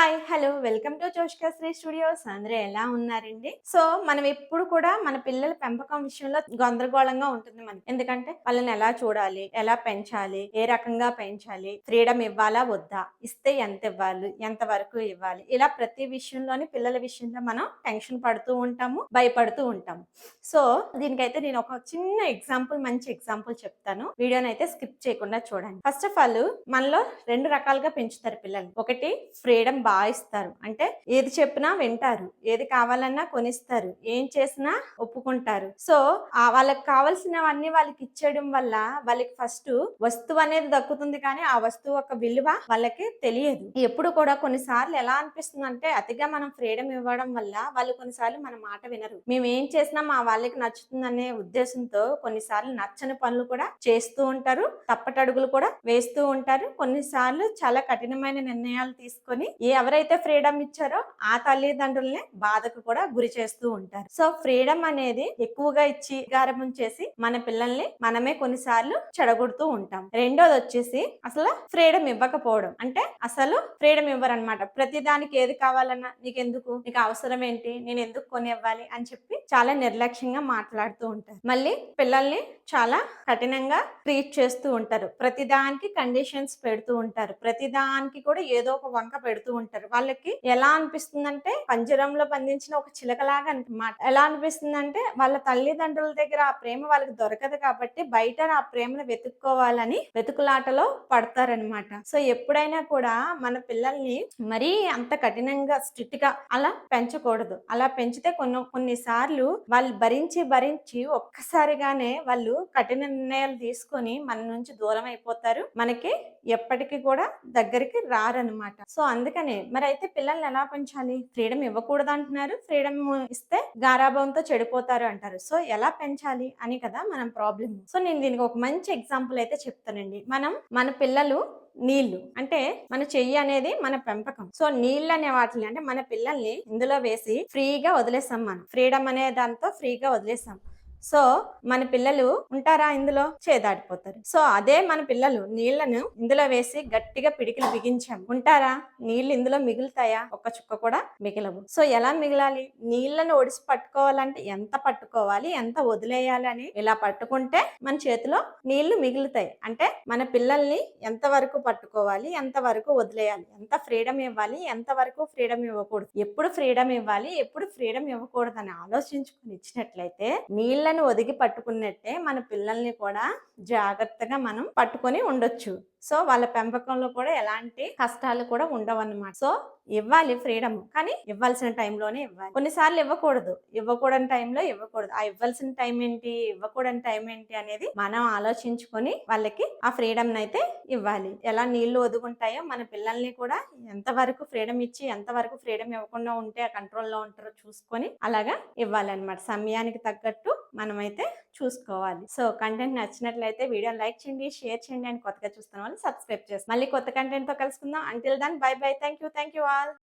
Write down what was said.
Hi hello welcome to Joshka Sri studios. అందరూ ఎలా ఉన్నారండి? సో మనం ఎప్పుడు కూడా మన పిల్లల పెంపకం విషయంలో గందరగోళంగా ఉంటుంది మనకి. ఎందుకంటే వాళ్ళని ఎలా చూడాలి, ఎలా పెంచాలి, ఏ రకంగా పెంచాలి, ఫ్రీడమ్ ఇవ్వాలా వద్దా, ఇస్తే ఎంత ఇవ్వాలి, ఎంత వరకు ఇవ్వాలి, ఇలా ప్రతి విషయంలోని పిల్లల విషయంలో మనం టెన్షన్ పడుతూ ఉంటాము, భయపడుతూ ఉంటాము. సో దీనికైతే నేను ఒక చిన్న ఎగ్జాంపుల్, మంచి ఎగ్జాంపుల్ చెప్తాను. వీడియోని అయితే స్కిప్ చేయకుండా చూడండి. ఫస్ట్ ఆఫ్ ఆల్ మనలో రెండు రకాలుగా పెంచుతారు పిల్లల్ని. ఒకటి ఫ్రీడమ్ బాగా ఇస్తారు. అంటే ఏది చెప్పినా వింటారు, ఏది కావాలన్నా కొనిస్తారు, ఏం చేసినా ఒప్పుకుంటారు. సో వాళ్ళకి కావాల్సినవన్నీ వాళ్ళకి ఇచ్చేయడం వల్ల వాళ్ళకి ఫస్ట్ వస్తువు అనేది దక్కుతుంది, కానీ ఆ వస్తువు యొక్క విలువ వాళ్ళకి తెలియదు. ఎప్పుడు కూడా కొన్నిసార్లు ఎలా అనిపిస్తుంది అంటే అతిగా మనం ఫ్రీడమ్ ఇవ్వడం వల్ల వాళ్ళు కొన్నిసార్లు మన మాట వినరు. మేము ఏం చేసినా మా వాళ్ళకి నచ్చుతుందనే ఉద్దేశంతో కొన్నిసార్లు నచ్చని పనులు కూడా చేస్తూ ఉంటారు, తప్పటడుగులు కూడా వేస్తూ ఉంటారు. కొన్నిసార్లు చాలా కఠినమైన నిర్ణయాలు తీసుకొని ఎవరైతే ఫ్రీడమ్ ఇచ్చారో ఆ తల్లిదండ్రుల్ని బాధకు కూడా గురి చేస్తూ ఉంటారు. సో ఫ్రీడమ్ అనేది ఎక్కువగా ఇచ్చి గారభం చేసి మన పిల్లల్ని మనమే కొన్నిసార్లు చెడగొడుతూ ఉంటాం. రెండోది వచ్చేసి అసలు ఫ్రీడమ్ ఇవ్వకపోవడం. అంటే అసలు ఫ్రీడమ్ ఇవ్వరనమాట. ప్రతి దానికి ఏది కావాలన్నా నీకెందుకు, నీకు అవసరం ఏంటి, నేను ఎందుకు కొనివ్వాలి అని చెప్పి చాలా నిర్లక్ష్యంగా మాట్లాడుతూ ఉంటారు. మళ్ళీ పిల్లల్ని చాలా కఠినంగా ట్రీట్ చేస్తూ ఉంటారు. ప్రతిదానికి కండిషన్స్ పెడుతూ ఉంటారు. ప్రతిదానికి కూడా ఏదో ఒక వంక పెడుతూ ఉంటారు. వాళ్ళకి ఎలా అనిపిస్తుందంటే పంజరంలో బంధించిన ఒక చిలకలాగా అన్నమాట. ఎలా అనిపిస్తుందంటే వాళ్ళ తల్లిదండ్రుల దగ్గర ఆ ప్రేమ వాళ్ళకి దొరకదు కాబట్టి బయట ఆ ప్రేమను వెతుక్కోవాలని వెతుకులాటలో పడతారనమాట. సో ఎప్పుడైనా కూడా మన పిల్లల్ని మరీ అంత కఠినంగా స్ట్రిక్ట్ గా అలా పెంచకూడదు. అలా పెంచితే కొన్నిసార్లు వాళ్ళు భరించి ఒక్కసారిగానే వాళ్ళు కఠిన నిర్ణయాలు తీసుకొని మన నుంచి దూరం అయిపోతారు. మనకి ఎప్పటికీ కూడా దగ్గరికి రారనమాట. సో అందుకనే మరి అయితే పిల్లల్ని ఎలా పెంచాలి? ఫ్రీడమ్ ఇవ్వకూడదు అంటున్నారు, ఫ్రీడమ్ ఇస్తే గారాభంతో చెడిపోతారు అంటారు. సో ఎలా పెంచాలి అని కదా మనం ప్రాబ్లం. సో నేను దీనికి ఒక మంచి ఎగ్జాంపుల్ అయితే చెప్తానండి. మన పిల్లలు నీళ్లు అంటే మన చెయ్యి అనేది మన పెంపకం. సో నీళ్ళు అనే వాటిని అంటే మన పిల్లల్ని ఇందులో వేసి ఫ్రీగా వదిలేస్తాం. మనం ఫ్రీడమ్ అనే దాంతో ఫ్రీగా వదిలేస్తాం. సో మన పిల్లలు ఉంటారా ఇందులో? చేదాడిపోతారు. సో అదే మన పిల్లలు నీళ్లను ఇందులో వేసి గట్టిగా పిడికిలు బిగించాం ఉంటారా? నీళ్లు ఇందులో మిగులుతాయా? ఒక్క చుక్క కూడా మిగలవు. సో ఎలా మిగలాలి? నీళ్లను ఒడిసి పట్టుకోవాలంటే ఎంత పట్టుకోవాలి, ఎంత వదిలేయాలి అని ఇలా పట్టుకుంటే మన చేతిలో నీళ్లు మిగులుతాయి. అంటే మన పిల్లల్ని ఎంత వరకు పట్టుకోవాలి, ఎంత వరకు వదిలేయాలి, ఎంత ఫ్రీడమ్ ఇవ్వాలి, ఎంత వరకు ఫ్రీడమ్ ఇవ్వకూడదు, ఎప్పుడు ఫ్రీడమ్ ఇవ్వాలి, ఎప్పుడు ఫ్రీడమ్ ఇవ్వకూడదు అని ఆలోచించుకుని ఇచ్చినట్లయితే నీళ్ళ ఒదిగి పట్టుకున్నట్టే మన పిల్లల్ని కూడా జాగ్రత్తగా మనం పట్టుకొని ఉండొచ్చు. సో వాళ్ళ పెంపకంలో కూడా ఎలాంటి కష్టాలు కూడా ఉండవన్నమాట. సో ఇవ్వాలి ఫ్రీడమ్, కానీ ఇవ్వాల్సిన టైంలోనే ఇవ్వాలి. కొన్నిసార్లు ఇవ్వకూడని టైంలో ఇవ్వకూడదు. ఆ ఇవ్వాల్సిన టైం ఏంటి, ఇవ్వకూడని టైం ఏంటి అనేది మనం ఆలోచించుకొని వాళ్ళకి ఆ ఫ్రీడమ్ అయితే ఇవ్వాలి. ఎలా నీళ్లు ఒదుగుంటాయో మన పిల్లల్ని కూడా ఎంతవరకు ఫ్రీడమ్ ఇచ్చి ఎంతవరకు ఫ్రీడమ్ ఇవ్వకుండా ఉంటే ఆ కంట్రోల్లో ఉంటారో చూసుకొని అలాగా ఇవ్వాలన్నమాట. సమయానికి తగ్గట్టు మనమైతే చూసుకోవాలి. సో కంటెంట్ నచ్చినట్లయితే వీడియోని లైక్ చేయండి, షేర్ చేయండి, అండ్ కొత్తగా చూస్తున్న వాళ్ళు సబ్స్క్రైబ్ చేసి మళ్ళీ కొత్త కంటెంట్ తో కలుసుకుందాం. Until then bye bye. Thank you all.